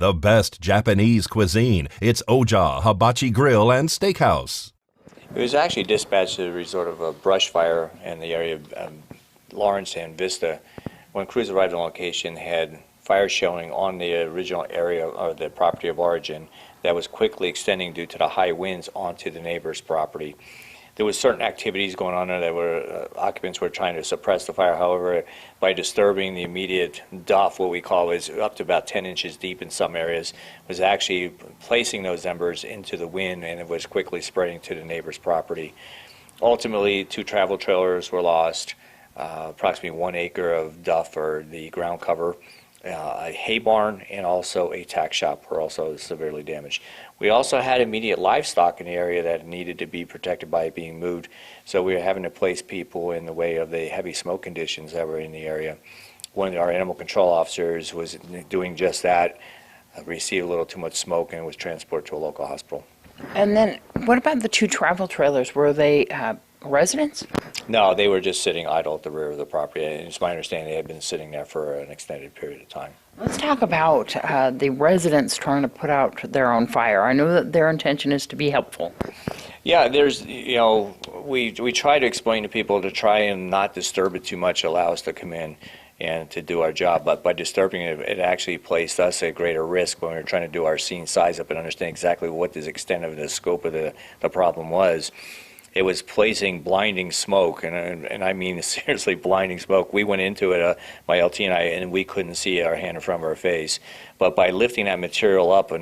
The best Japanese cuisine. It's Oja Hibachi Grill and Steakhouse. It was actually dispatched as a result of a brush fire in the area of Lawrence and Vista. When crews arrived on location, had fire showing on the original area or the property of origin that was quickly extending due to the high winds onto the neighbor's property. There was certain activities going on there that were occupants were trying to suppress the fire. However, by disturbing the immediate duff, what we call is up to about 10 inches deep in some areas, was actually placing those embers into the wind, and it was quickly spreading to the neighbor's property. Ultimately, 2 travel trailers were lost, approximately 1 acre of duff or the ground cover, a hay barn, and also a tack shop were also severely damaged. We also had immediate livestock in the area that needed to be protected by being moved, so we were having to place people in the way of the heavy smoke conditions that were in the area. One of our animal control officers was doing just that, received a little too much smoke, and was transported to a local hospital. And then what about the 2 travel trailers? Were they residents? No, they were just sitting idle at the rear of the property, and it's my understanding they had been sitting there for an extended period of time. Let's talk about the residents trying to put out their own fire. I know that their intention is to be helpful. Yeah, we try to explain to people to try and not disturb it too much, allow us to come in and to do our job, but by disturbing it, it actually placed us at greater risk when we were trying to do our scene size up and understand exactly what the extent of the scope of the problem was. It was placing blinding smoke, and I mean seriously blinding smoke. We went into it, my LT and I, and we couldn't see our hand in front of our face. But by lifting that material up and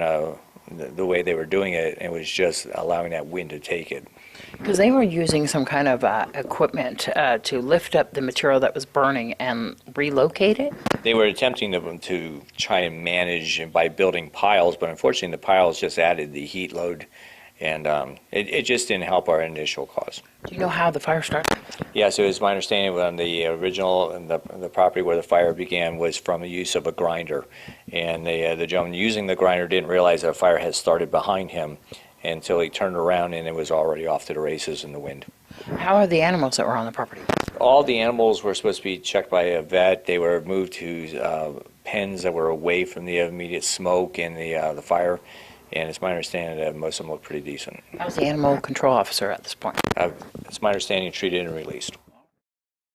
the way they were doing it, it was just allowing that wind to take it. Because they were using some kind of equipment to lift up the material that was burning and relocate it? They were attempting to try and manage by building piles, but unfortunately the piles just added the heat load, and it just didn't help our initial cause. Do you know how the fire started? Yes, it was my understanding when the original, the property where the fire began was from the use of a grinder. And the gentleman using the grinder didn't realize that a fire had started behind him until he turned around and it was already off to the races in the wind. How are the animals that were on the property? All the animals were supposed to be checked by a vet. They were moved to pens that were away from the immediate smoke and the fire. And it's my understanding that most of them look pretty decent. How's the animal control officer at this point? It's my understanding treated and released.